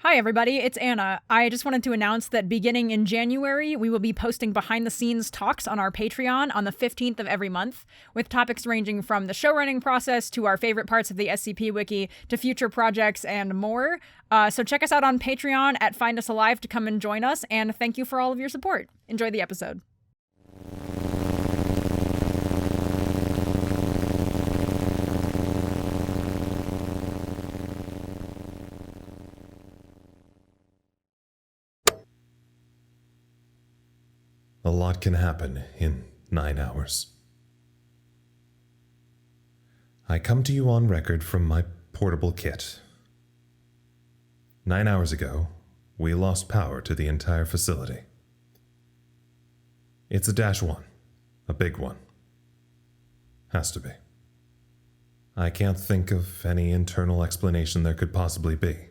Hi everybody, it's Anna. I just wanted to announce that beginning in January, we will be posting behind-the-scenes talks on our Patreon on the 15th of every month, with topics ranging from the showrunning process to our favorite parts of the SCP Wiki to future projects and more. So check us out on Patreon at Find Us Alive to come and join us, and thank you for all of your support. Enjoy the episode. A lot can happen in 9 hours. I come to you on record from my portable kit. 9 hours ago, we lost power to the entire facility. It's a -1, a big one. Has to be. I can't think of any internal explanation there could possibly be.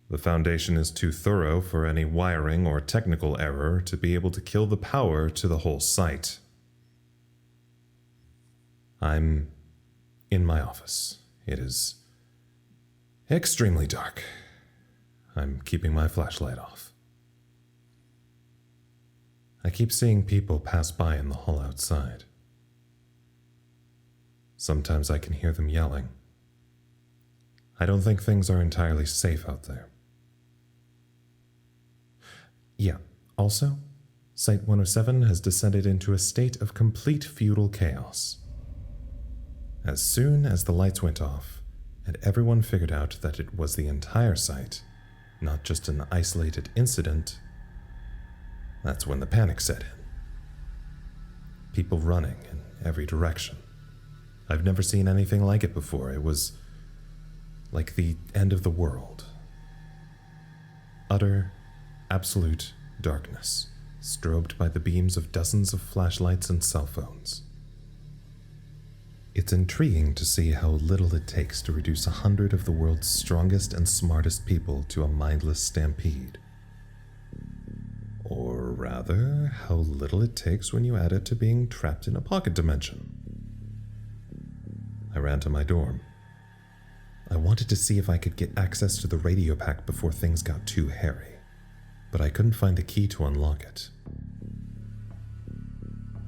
The Foundation is too thorough for any wiring or technical error to be able to kill the power to the whole site. I'm in my office. It is extremely dark. I'm keeping my flashlight off. I keep seeing people pass by in the hall outside. Sometimes I can hear them yelling. I don't think things are entirely safe out there. Yeah, also, Site 107 has descended into a state of complete feudal chaos. As soon as the lights went off, and everyone figured out that it was the entire site, not just an isolated incident, that's when the panic set in. People running in every direction. I've never seen anything like it before. It was like the end of the world. Utter, absolute darkness, strobed by the beams of dozens of flashlights and cell phones. It's intriguing to see how little it takes to reduce 100 of the world's strongest and smartest people to a mindless stampede. Or rather, how little it takes when you add it to being trapped in a pocket dimension. I ran to my dorm. I wanted to see if I could get access to the radio pack before things got too hairy, but I couldn't find the key to unlock it.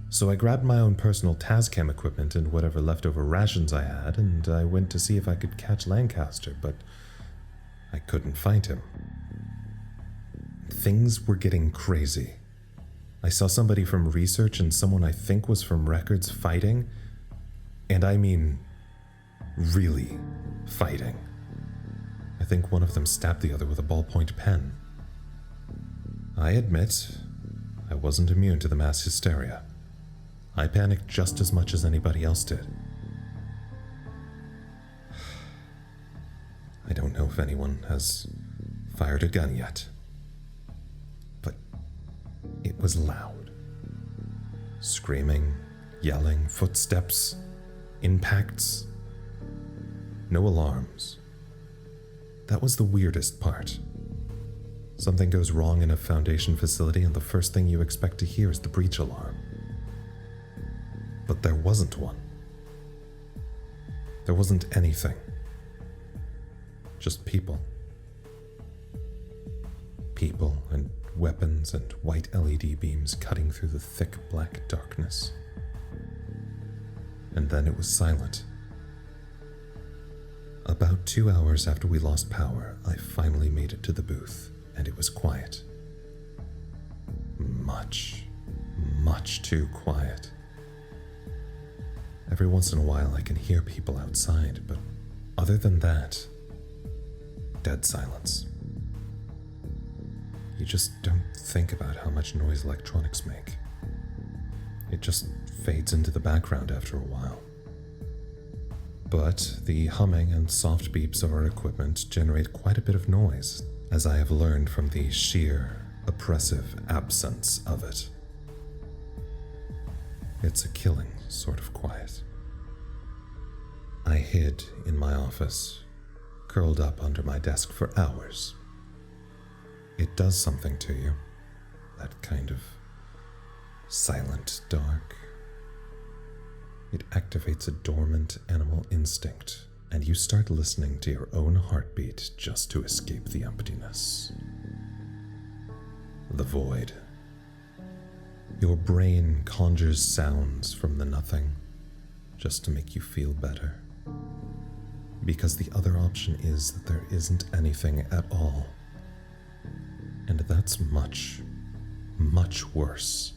So I grabbed my own personal Tascam equipment and whatever leftover rations I had, and I went to see if I could catch Lancaster, but I couldn't find him. Things were getting crazy. I saw somebody from research and someone I think was from records fighting, and I mean really fighting. I think one of them stabbed the other with a ballpoint pen. I admit, I wasn't immune to the mass hysteria. I panicked just as much as anybody else did. I don't know if anyone has fired a gun yet, but it was loud. Screaming, yelling, footsteps, impacts. No alarms. That was the weirdest part. Something goes wrong in a Foundation facility and the first thing you expect to hear is the breach alarm. But there wasn't one. There wasn't anything. Just people. People and weapons and white LED beams cutting through the thick black darkness. And then it was silent. About 2 hours after we lost power, I finally made it to the booth, and it was quiet. Much, much too quiet. Every once in a while I can hear people outside, but other than that, dead silence. You just don't think about how much noise electronics make. It just fades into the background after a while. But the humming and soft beeps of our equipment generate quite a bit of noise, as I have learned from the sheer, oppressive absence of it. It's a killing sort of quiet. I hid in my office, curled up under my desk for hours. It does something to you, that kind of silent dark. It activates a dormant animal instinct and you start listening to your own heartbeat just to escape the emptiness. The void. Your brain conjures sounds from the nothing just to make you feel better. Because the other option is that there isn't anything at all. And that's much, much worse.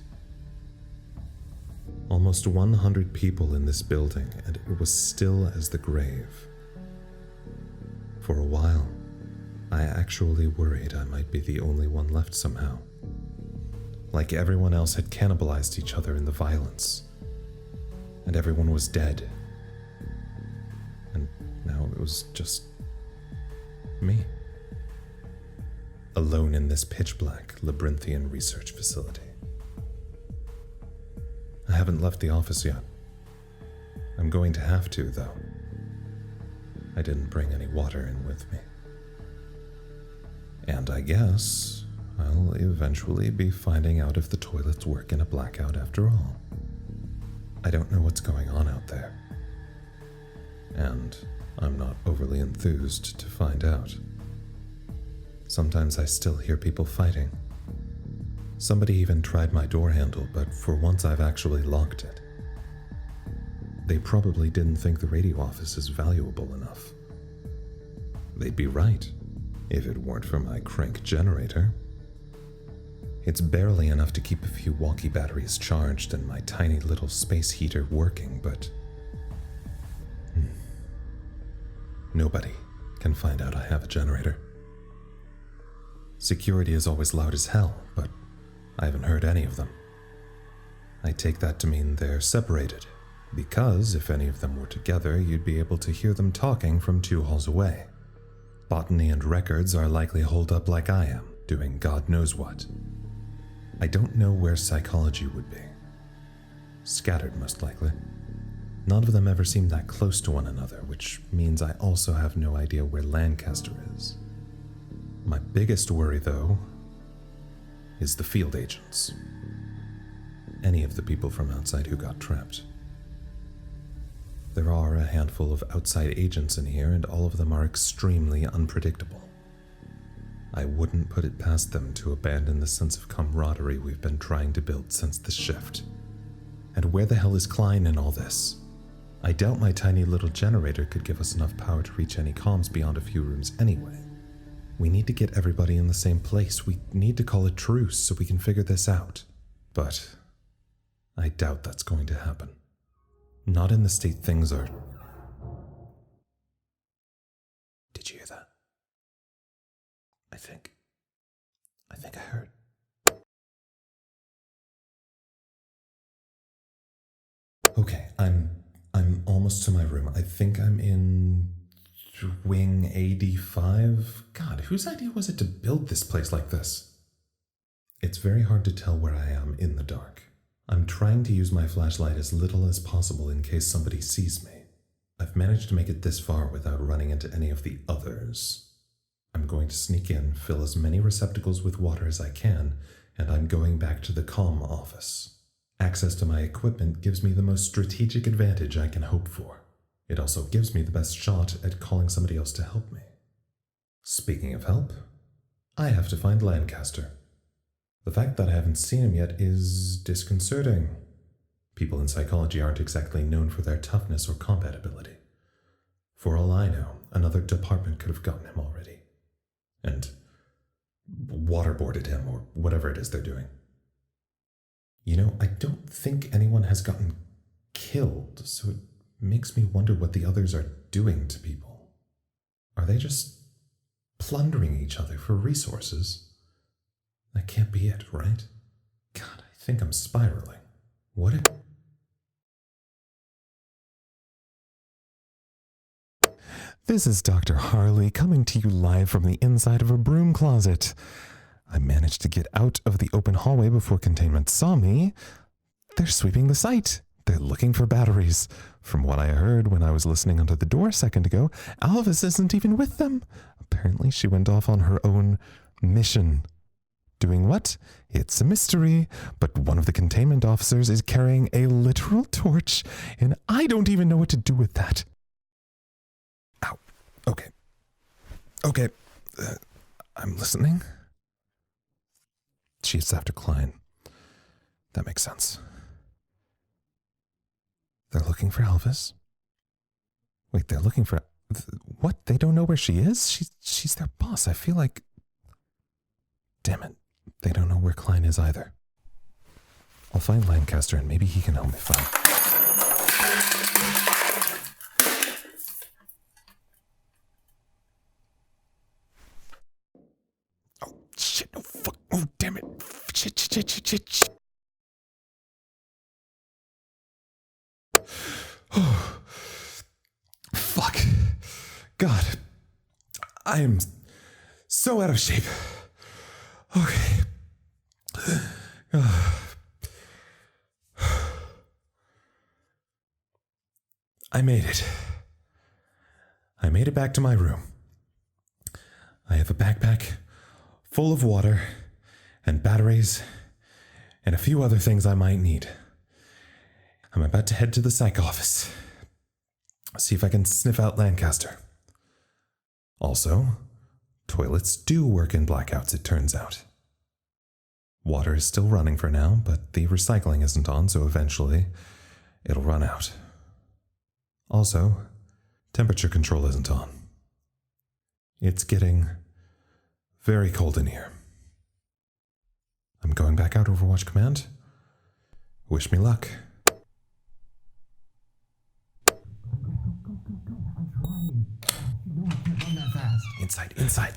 Almost 100 people in this building, and it was still as the grave. For a while, I actually worried I might be the only one left somehow. Like everyone else had cannibalized each other in the violence. And everyone was dead. And now it was just me. Alone in this pitch-black, labyrinthian research facility. I haven't left the office yet. I'm going to have to, though. I didn't bring any water in with me. And I guess I'll eventually be finding out if the toilets work in a blackout after all. I don't know what's going on out there. And I'm not overly enthused to find out. Sometimes I still hear people fighting. Somebody even tried my door handle, but for once I've actually locked it. They probably didn't think the radio office is valuable enough. They'd be right, if it weren't for my crank generator. It's barely enough to keep a few walkie batteries charged and my tiny little space heater working, but nobody can find out I have a generator. Security is always loud as hell, but I haven't heard any of them. I take that to mean they're separated, because if any of them were together, you'd be able to hear them talking from 2 halls away. Botany and records are likely holed up like I am, doing God knows what. I don't know where psychology would be. Scattered, most likely. None of them ever seem that close to one another, which means I also have no idea where Lancaster is. My biggest worry, though, is the field agents. Any of the people from outside who got trapped. There are a handful of outside agents in here, and all of them are extremely unpredictable. I wouldn't put it past them to abandon the sense of camaraderie we've been trying to build since the shift. And where the hell is Klein in all this? I doubt my tiny little generator could give us enough power to reach any comms beyond a few rooms anyway. We need to get everybody in the same place. We need to call a truce so we can figure this out. But I doubt that's going to happen. Not in the state things are. Did you hear that? I think I heard. Okay, I'm almost to my room. I think I'm in wing AD5. God, whose idea was it to build this place like this? It's very hard to tell where I am in the dark. I'm trying to use my flashlight as little as possible in case somebody sees me. I've managed to make it this far without running into any of the others. I'm going to sneak in, fill as many receptacles with water as I can, and I'm going back to the comm office. Access to my equipment gives me the most strategic advantage I can hope for. It also gives me the best shot at calling somebody else to help me. Speaking of help, I have to find Lancaster. The fact that I haven't seen him yet is disconcerting. People in psychology aren't exactly known for their toughness or combat ability. For all I know, another department could have gotten him already. And waterboarded him, or whatever it is they're doing. You know, I don't think anyone has gotten killed, so it makes me wonder what the others are doing to people. Are they just plundering each other for resources? That can't be it, right? God, I think I'm spiraling. What if... This is Dr. Harley coming to you live from the inside of a broom closet. I managed to get out of the open hallway before containment saw me. They're sweeping the site. They're looking for batteries. From what I heard when I was listening under the door a second ago, Alvis isn't even with them. Apparently she went off on her own mission. Doing what? It's a mystery, but one of the containment officers is carrying a literal torch, and I don't even know what to do with that. Okay. Okay. I'm listening. She's after Klein. That makes sense. They're looking for Elvis. Wait, they're looking for... What? They don't know where she is? She's their boss. I feel like... Damn it. They don't know where Klein is either. I'll find Lancaster and maybe he can help me find... Oh, shit. Oh, fuck. Oh, damn it. Shit. Oh, fuck. God. I am so out of shape. Okay. I made it. I made it back to my room. I have a backpack full of water and batteries and a few other things I might need. I'm about to head to the psych office. See if I can sniff out Lancaster. Also, toilets do work in blackouts, it turns out. Water is still running for now, but the recycling isn't on, so eventually it'll run out. Also, temperature control isn't on. It's getting very cold in here. I'm going back out Overwatch Command. Wish me luck. Inside.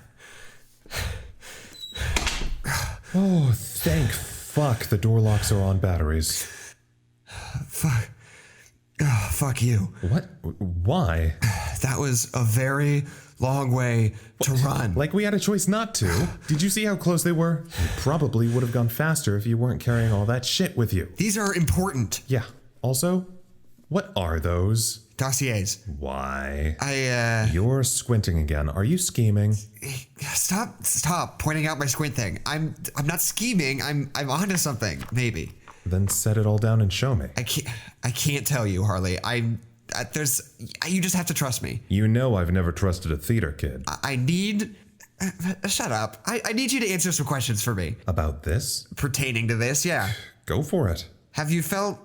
Oh, thank fuck the door locks are on batteries. Fuck you. What? Why? That was a very long way to run. Like we had a choice not to. Did you see how close they were? You probably would have gone faster if you weren't carrying all that shit with you. These are important. Yeah. Also, what are those? Dossiers. Why? You're squinting again. Are you scheming? Stop pointing out my squint thing. I'm not scheming. I'm onto something, maybe. Then set it all down and show me. I can't tell you, Harley. You just have to trust me. You know I've never trusted a theater kid. I need... shut up. I need you to answer some questions for me. About this? Pertaining to this, yeah. Go for it. Have you felt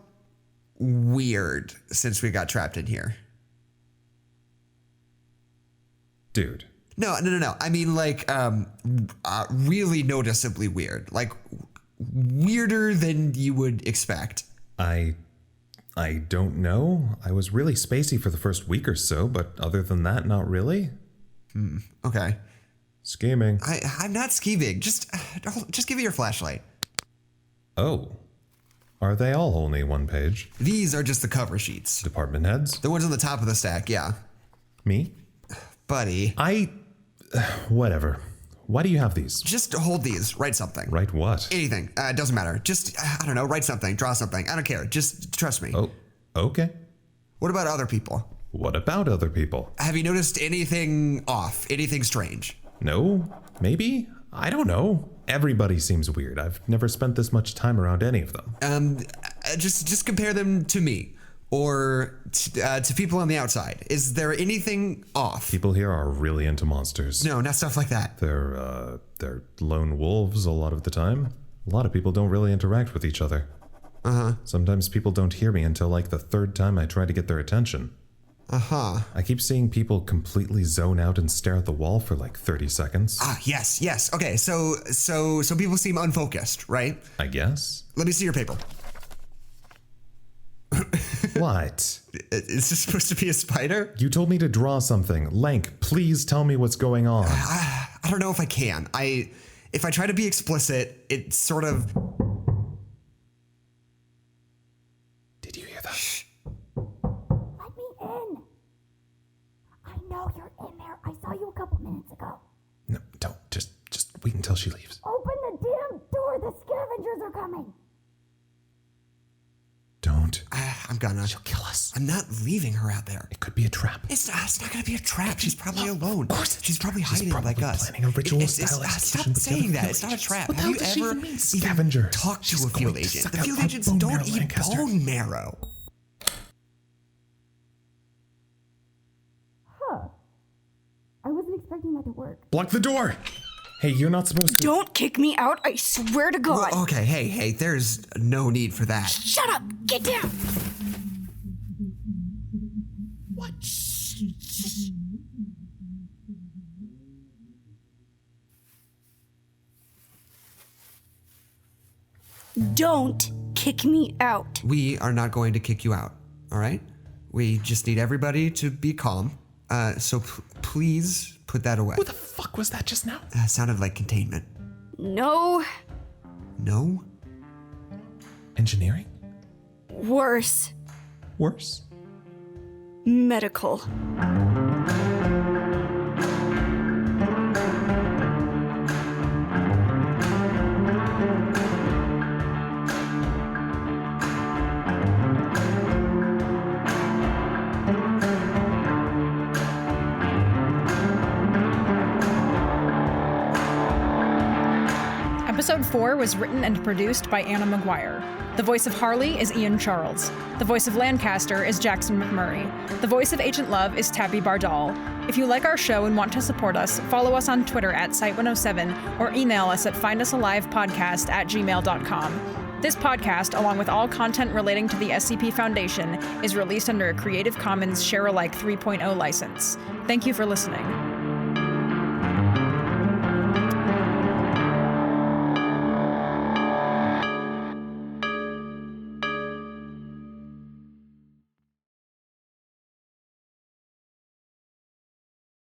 weird since we got trapped in here? Dude. No. I mean, like, really noticeably weird. Like, weirder than you would expect. I don't know. I was really spacey for the first week or so, but other than that, not really. Okay. Scheming. I'm not scheming. Just give me your flashlight. Oh. Are they all only one page? These are just the cover sheets. Department heads? The ones on the top of the stack, yeah. Me? Buddy. Whatever. Why do you have these? Just hold these. Write something. Write what? Anything. It doesn't matter. Just, I don't know, write something, draw something. I don't care. Just trust me. Oh, okay. What about other people? What about other people? Have you noticed anything off? Anything strange? No? Maybe? I don't know. Everybody seems weird. I've never spent this much time around any of them. Just compare them to me. Or to people on the outside. Is there anything off? People here are really into monsters. No, not stuff like that. They're lone wolves a lot of the time. A lot of people don't really interact with each other. Sometimes people don't hear me until like the third time I try to get their attention. I keep seeing people completely zone out and stare at the wall for like 30 seconds. Yes. Okay, so people seem unfocused, right? I guess. Let me see your paper. What? Is this supposed to be a spider? You told me to draw something. Lank, please tell me what's going on. I don't know if I can. If I try to be explicit, it sort of... Did you hear that? Shh. Let me in. I know you're in there. I saw you a couple minutes ago. No, don't. Just wait until she leaves. Open the damn door. The scavengers are coming. Don't. I'm gonna. She'll kill us. I'm not leaving her out there. It could be a trap. It's not gonna be a trap. She's probably alone. Of course She's probably hiding like us. Planning a ritual style Stop saying that. It's not a trap. What the Have hell you does she ever even mean? Scavenger. talked to She's a field going to agent? suck The out field our agents bone don't marrow, eat Lancaster. bone marrow. Huh. Lock the door! Hey, you're not supposed to... Don't kick me out, I swear to God. Well, okay, hey, there's no need for that. Shut up! Get down! What? Don't kick me out. We are not going to kick you out, all right? We just need everybody to be calm. So please put that away. What the fuck was that just now? Sounded like containment. No. No? Engineering? Worse. Worse? Medical. Episode 4 was written and produced by Anna Maguire. The voice of Harley is Ian Charles. The voice of Lancaster is Jackson McMurray. The voice of Agent Love is Tabi Bardall. If you like our show and want to support us, follow us on Twitter at Site107 or email us at findusalivepodcast@gmail.com. This podcast, along with all content relating to the SCP Foundation, is released under a Creative Commons Share-alike 3.0 license. Thank you for listening.